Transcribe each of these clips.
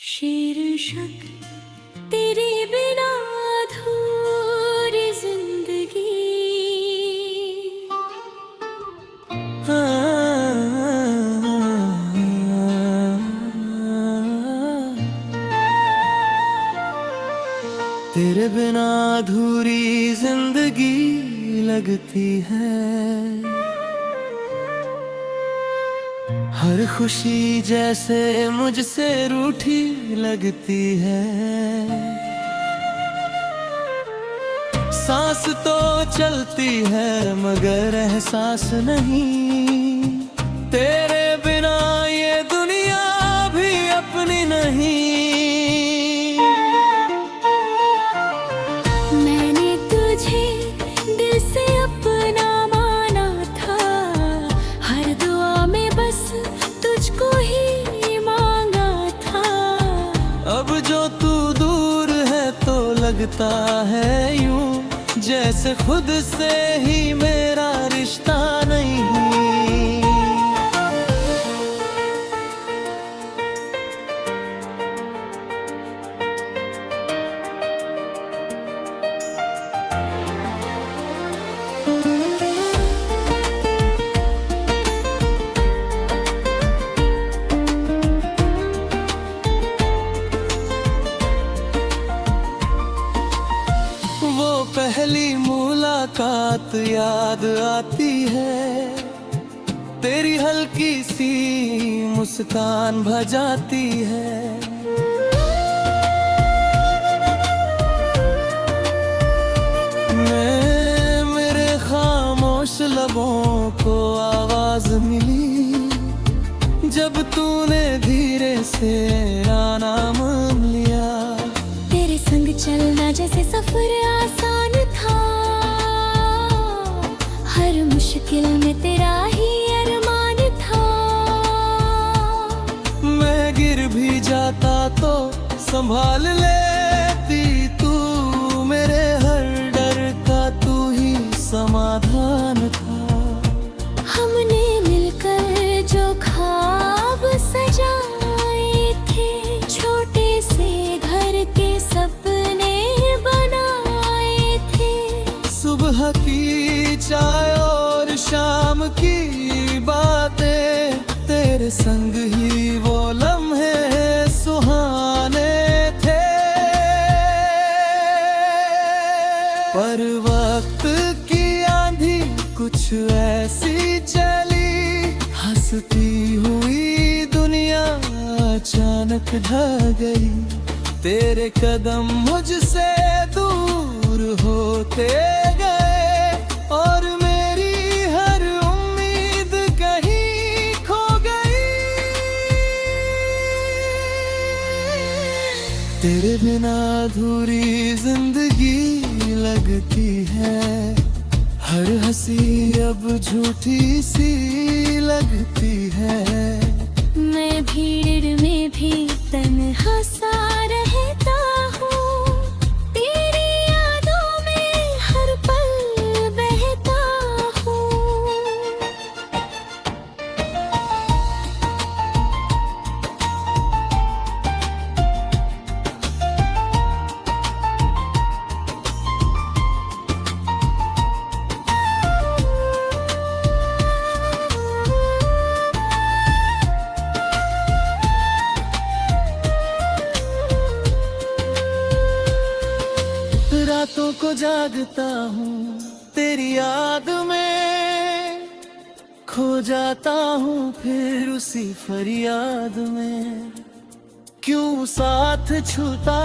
शीर्षक तेरे बिना अधूरी जिंदगी। तेरे बिना अधूरी जिंदगी लगती है। हर खुशी जैसे मुझसे रूठी लगती है। सांस तो चलती है मगर एहसास नहीं। तेरे बिना ये दुनिया भी अपनी नहीं। मैंने तुझे दिल से अपना माना था, हर दुआ में बस तुझको ही मांगा था। अब जो तू दूर है तो लगता है यूं जैसे खुद से ही मेरा रिश्ता नहीं। पहली मुलाकात याद आती है। तेरी हल्की सी मुस्कान भजाती है। मेरे खामोश लबों को आवाज मिली जब तूने धीरे से मेरा नाम लिया। तेरे संग चलना जैसे सफर आसान था, हर मुश्किल में तेरा ही अरमान था। मैं गिर भी जाता तो संभाल लेती तू, मेरे हर डर का तू ही समाधान था। हमने मिलकर जो ख्वाब सजाए थे, छोटे से घर के सपने बनाए थे। सुबह की चाय और शाम की बातें, तेरे संग ही वो लम्हे सुहाने थे। पर वक्त की आंधी कुछ ऐसी चली, हंसती हुई दुनिया अचानक ढह गई। तेरे कदम मुझसे दूर होते गए और मेरी हर उम्मीद कहीं खो गई। तेरे बिना अधूरी जिंदगी लगती है। हर हंसी अब झूठी सी लगती है। मैं भीड़ में भी तन्हा सा रहता हूँ, तेरी यादों में हर पल बहता हूँ। रातों को जागता हूँ तेरी याद में, खो जाता हूँ फिर उसी फरियाद में। क्यों साथ छूटा,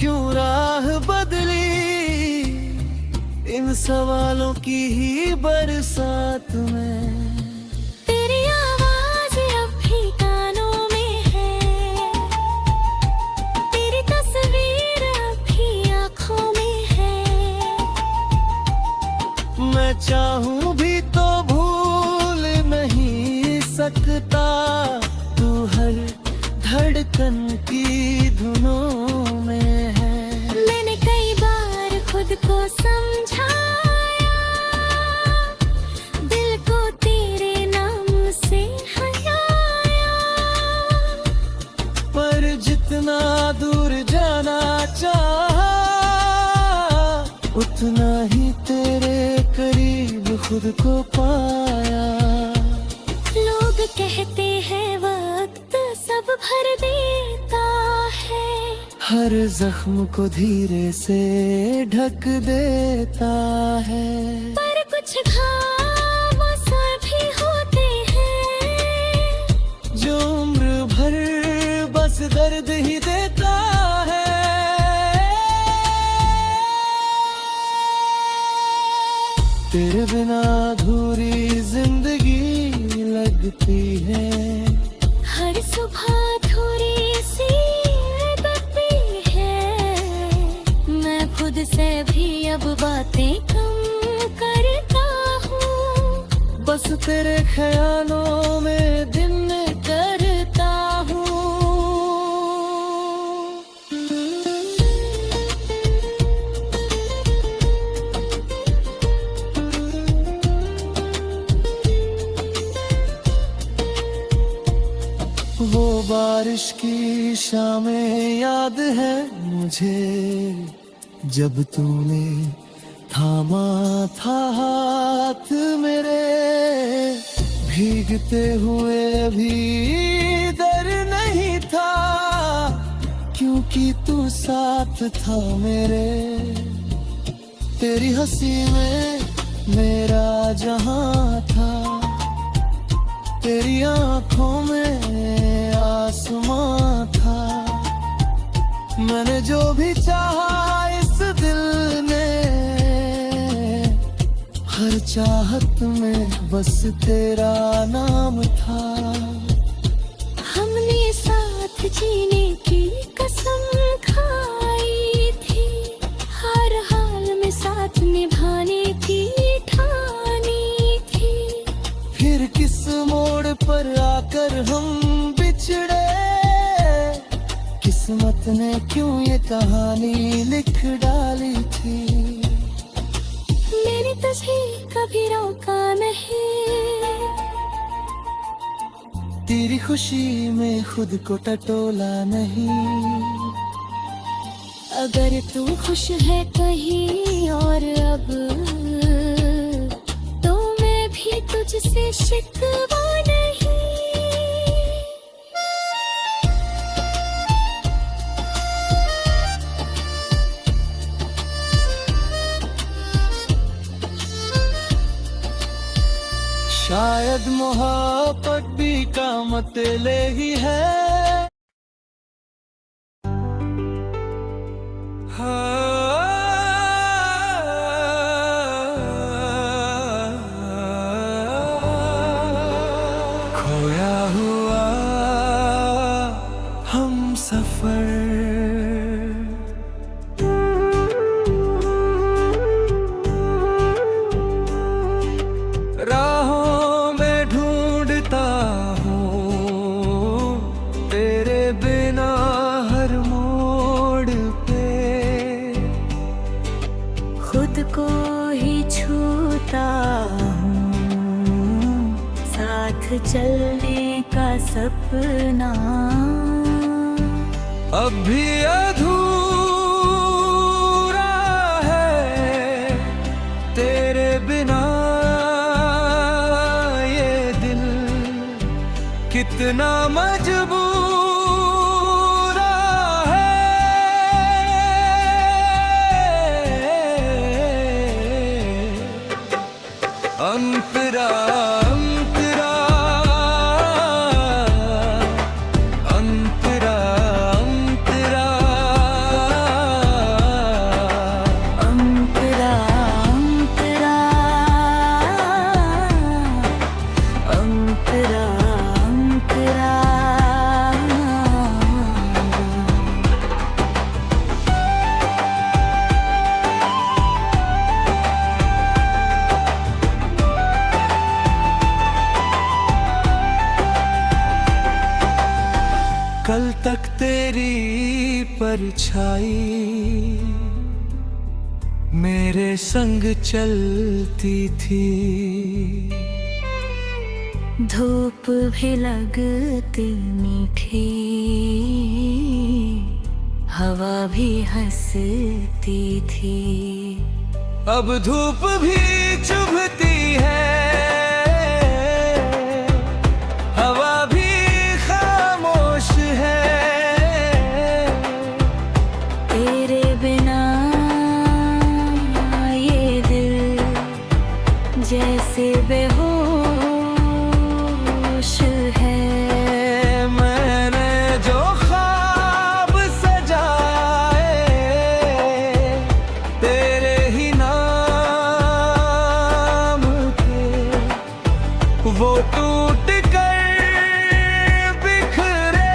क्यों राह बदली, इन सवालों की ही बरसात में। तेरी आवाज अब भी कानों में है, तेरी तस्वीर अब भी आँखों में है। मैं चाहूं भी तो भूल नहीं सकता, तू हर धड़कन की धुनों में है। मैंने कई बार खुद को समझाया, दिल को तेरे नाम से हटाया। पर जितना दूर जाना चाहा, उतना ही तेरे करीब खुद को पाया। लोग कहते हैं वक्त सब भर देता है, हर जख्म को धीरे से ढक देता है। पर कुछ घाव ऐसे भी होते हैं, जो उम्र भर बस दर्द ही देता है। तेरे बिना अधूरी जिंदगी लगती है, हर सुबह थोड़ी सी लगती है। मैं खुद से भी अब बातें कम करता हूँ, बस तेरे ख्यालों में दिन करता हूँ। वो बारिश की शामें याद है मुझे, जब तूने थामा था हाथ मेरे। भीगते हुए भी डर नहीं था, क्योंकि तू साथ था मेरे। तेरी हंसी में मेरा जहां था, तेरी आंखों में आसमां था। मैंने जो भी चाहा इस दिल ने, हर चाहत में बस तेरा नाम था। हमने साथ जीने की कसम खाई थी, हर हाल में साथ निभाने की ठानी थी। फिर किस मोड़ पर आकर हम बिछड़े, किस्मत ने क्यों ये कहानी लिख डाली थी। मैंने तुझे कभी रोका नहीं, तेरी खुशी में खुद को टटोला नहीं। अगर तू खुश है कहीं और अब, तो मैं भी तुझसे शिकवा नहीं। शायद मोहब्बत भी कामत ले ही है। खोया हुआ हम सफर, राहों में ढूंढता हूँ तेरे बिना हर मोड़ पे। खुद को ही छूता हूँ, साथ चलने का सपना अब भी अधूरा है तेरे बिना। ये दिल कितना मजबूर है। अंतरा अंतरा अंतरा अंतरा अंतरा अंतरा अंतरा अंतरा। कल तक तेरी परछाई मेरे संग चलती थी, धूप भी लगती मीठी, हवा भी हंसती थी। अब धूप भी चुभती है, हवा भी खामोश है। तेरे बिना ये दिल जैसे बेहोश है। मैंने जो ख्वाब सजाए तेरे ही नाम थे, वो टूट कर बिखरे।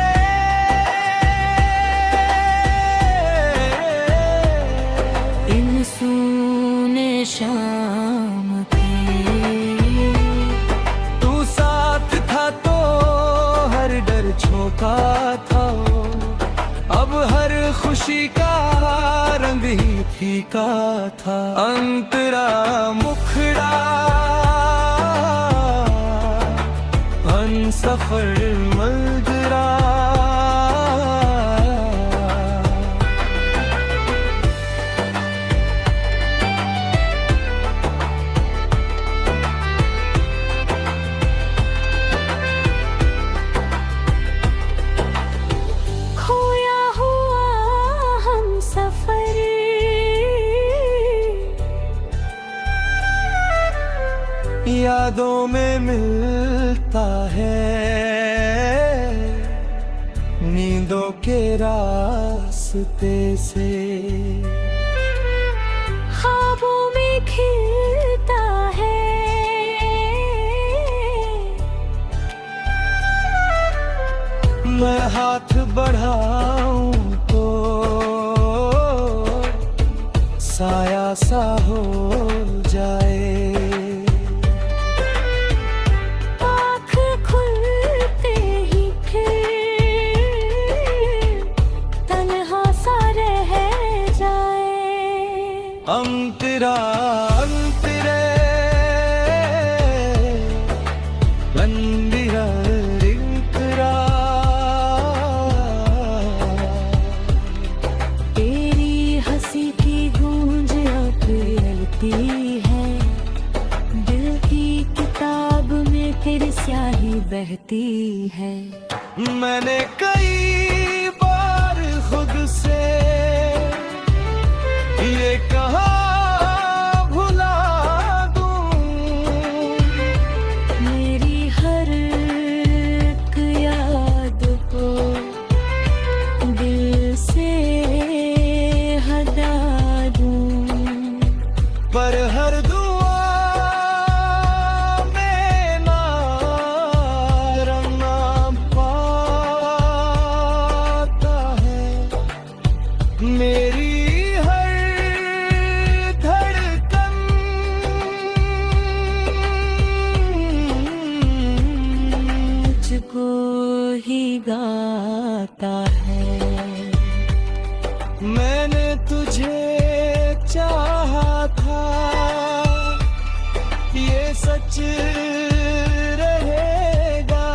इन सूने शाम के तू साथ था तो हर डर झोंका था, अब हर खुशी का रंग ही फीका था। अंतरा मुखड़ा हमसफर मंजरा, खोया हुआ हम सफर यादों में मिलता है, नींदों के रास्ते से। ख्वाबों में खिलता है, मैं हाथ बढ़ाऊं तो साया सा हो जाए। आँख खुलते ही फिर तन्हा सा रह जाए। अंतरा अंतरे मंदिरा रिंकरा, तेरी हंसी की गूंज अब रलती है, दिल की किताब में फिर स्याही बहती है। मैंने कई बार खुद से ये कहा भुला दूं, मेरी हर एक याद को दिल से हटा दूं, पर हर दुआ में ना रंगना पाता है। मेरी हर धड़कन मुझको ही गाता है। मैंने तुझे चाहा था, ये सच रहेगा,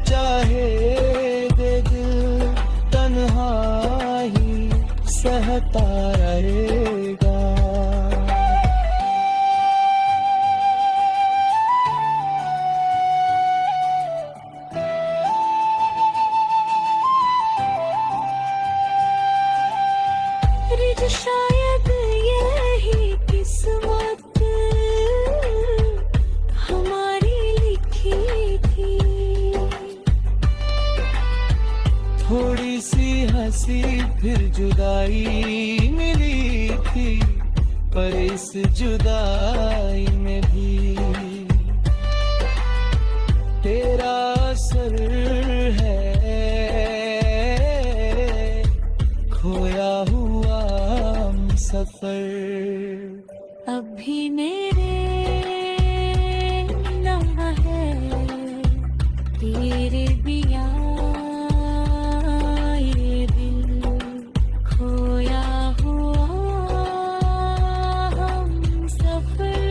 चाहे दे दिल तन्हाई सहता रहेगा। रिज शायद यही किस्मत हमारी लिखी थी। थोड़ी सी हंसी फिर जुदाई मिली थी, पर इस जुदाई में भी तेरा असर है। खोया हुआ सफर अभी मेरे नाम है, तेरे बिया ये दिल खोया हुआ हम सफर।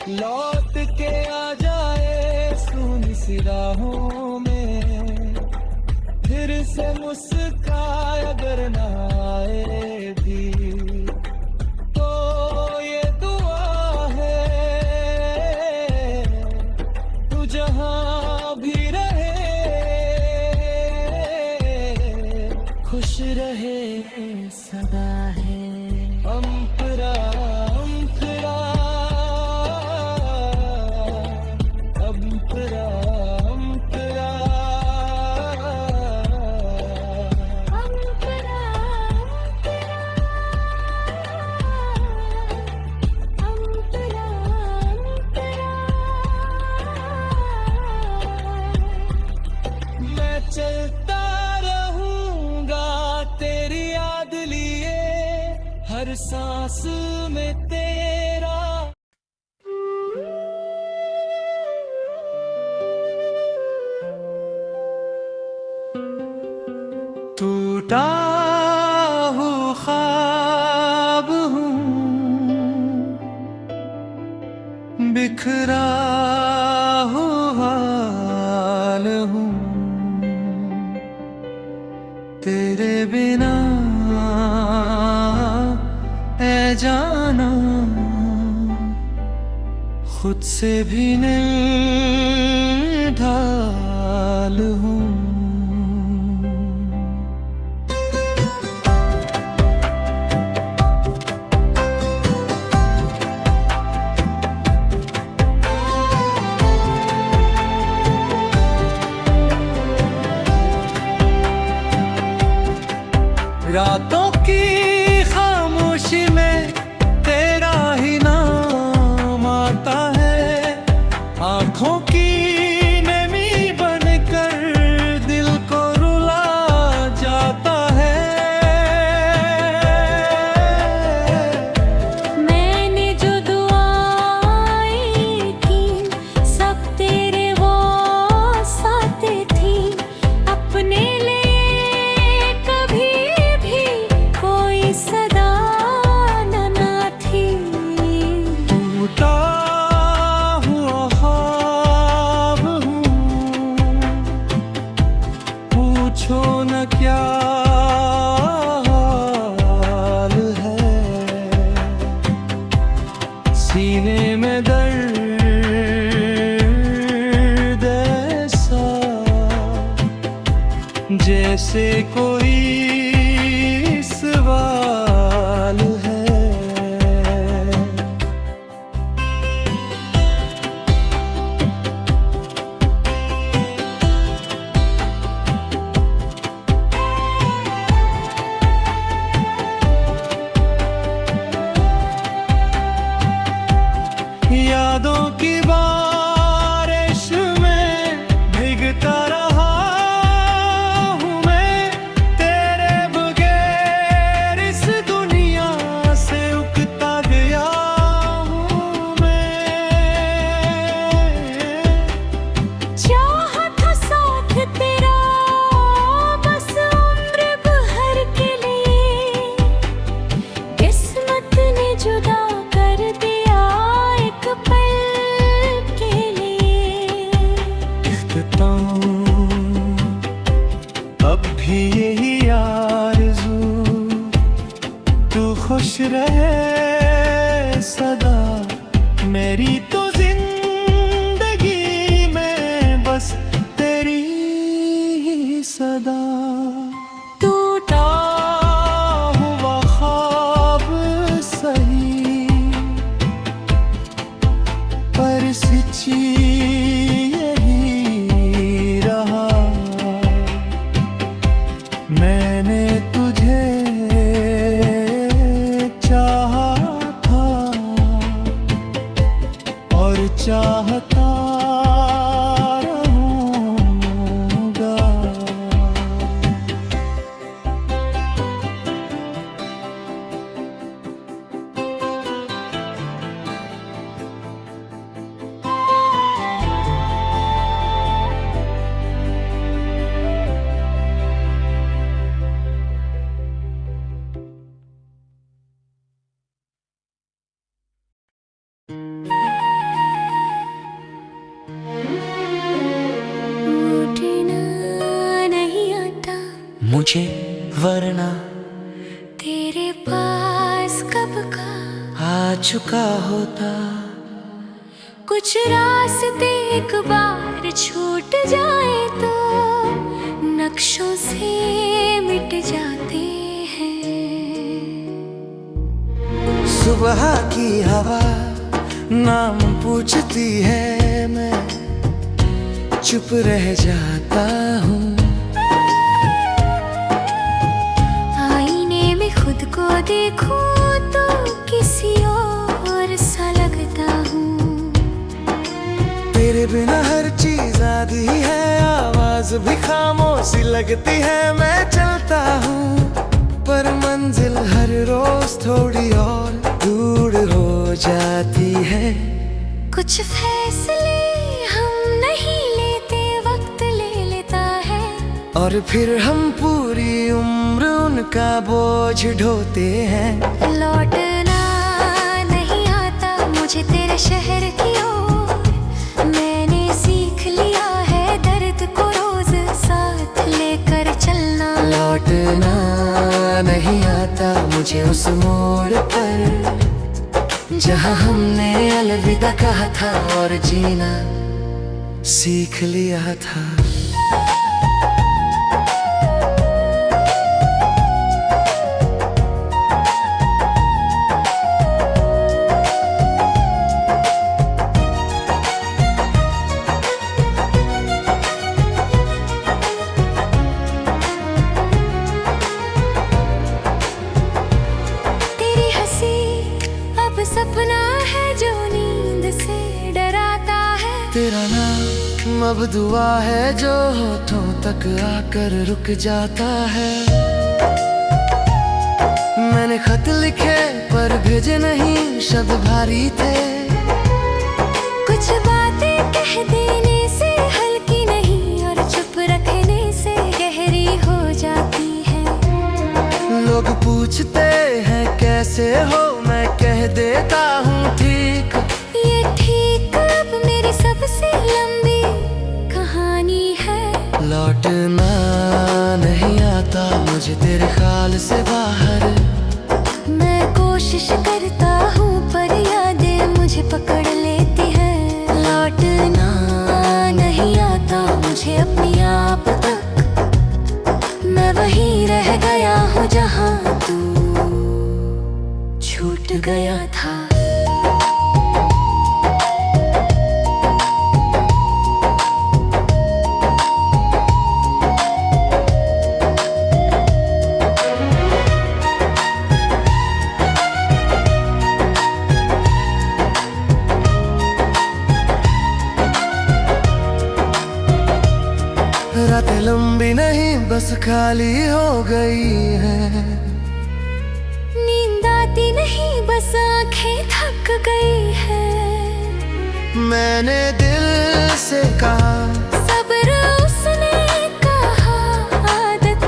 लौट के आ जाए सुनी सी राहों में, फिर से मुस्काए अगर ना आए भी, तो ये दुआ है तू जहां भी रहे, खुश रहे सदा है। अम्परा अम्परा अम्परा अम्परा अम्परा अम्परा मैं चलता रहूंगा तेरी याद लिए, हर सांस में तेरा। टूटा हूँ ख्वाब हूँ, बिखरा हुआ हाल हूँ, तेरे बिना ऐ जाना खुद से भी निढाल हूँ। रातों की खामोशी में तेरा ही नाम आता है, आंखों की नमी बनकर दिल को रुला जाता है। मैंने जो दुआएं की सब तेरे वास्ते थी, अपने लिए कभी भी कोई सदा न थी। टूटा हुआ ख्वाब हूँ, पूछो न क्या हाल है, सीने में दर्द ऐसा जैसे कोई सवाल है। यादों की बारिश में भीगता रहा हूँ मैं, तेरे बगैर इस दुनिया से उकता गया हूँ मैं। चाहा था साथ तेरा बस उम्र भर के लिए, किस्मत ने जुदा कर दिया एक पल के लिए। लिखता हूँ अब भी यही आरज़ू, तू खुश रहे सदा, मेरी तो जिंदगी में बस तेरी ही सदा। टूटा हुआ ख्वाब सही, पर सच्ची यही रहा, मैंने तुझे चाहा था और चाहता रहूंगा। मुझे, वरना तेरे पास कब का आ चुका होता। कुछ रास्ते एक बार छूट जाए तो नक्शों से मिट जाते हैं। सुबह की हवा नाम पूछती है, मैं चुप रह जाता हूँ। आईने में खुद को देखूं तो किसी और सा लगता हूँ। तेरे बिना हर चीज आधी है, आवाज भी खामोशी लगती है। मैं चलता हूँ पर मंजिल हर रोज थोड़ी और दूर हो जाती है। कुछ फैसले हम नहीं लेते, वक्त ले लेता है। और फिर हम पूरी उम्र उनका बोझ ढोते हैं। लौटना नहीं आता मुझे तेरे शहर की ओर। मैंने सीख लिया है दर्द को रोज साथ लेकर चलना। लौटना नहीं आता मुझे उस मोड़ पर जहाँ हमने अलविदा कहा था और जीना सीख लिया था। सपना है जो नींद से डराता है। तेरा नाम अब दुआ है जो होठों तक आकर रुक जाता है। मैंने खत लिखे पर भेजे नहीं, शब्द भारी थे। कुछ बातें कह देने से हल्की नहीं और चुप रखने से गहरी हो जाती है। लोग पूछते हैं कैसे हो, मैं कह देता हूँ ठीक। ये ठीक अब मेरी सबसे लंबी कहानी है। लौटना नहीं आता मुझे तेरे ख्याल से बाहर। मैं कोशिश करता हूँ पर यादें मुझे पकड़ लेती हैं। लौटना नहीं आता मुझे अपनी आप तक। मैं वहीं रह गया हूँ जहाँ तू छूट गया था। रातें लंबी नहीं बस खाली हो गई है। नींद आती नहीं बस आंखें थक गई है। मैंने दिल से कहा सब्र उसने कहा आदत।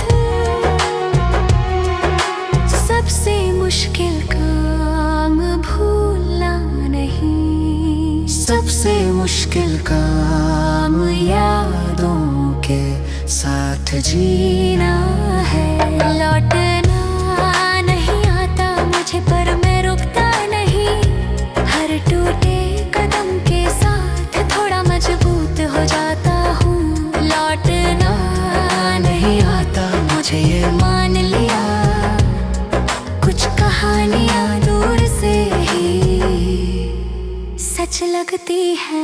सबसे मुश्किल काम भूलना नहीं। सबसे मुश्किल काम यादों के साथ जीना है। लौटना नहीं आता मुझे पर मैं रुकता नहीं। हर टूटे कदम के साथ थोड़ा मजबूत हो जाता हूँ। लौटना नहीं आता मुझे ये मान लिया। कुछ कहानियाँ दूर से ही सच लगती है।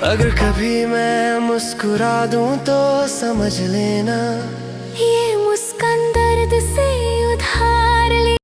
अगर कभी मैं मुस्कुरा दूं तो समझ लेना ये मुस्कान दर्द से उधार ले।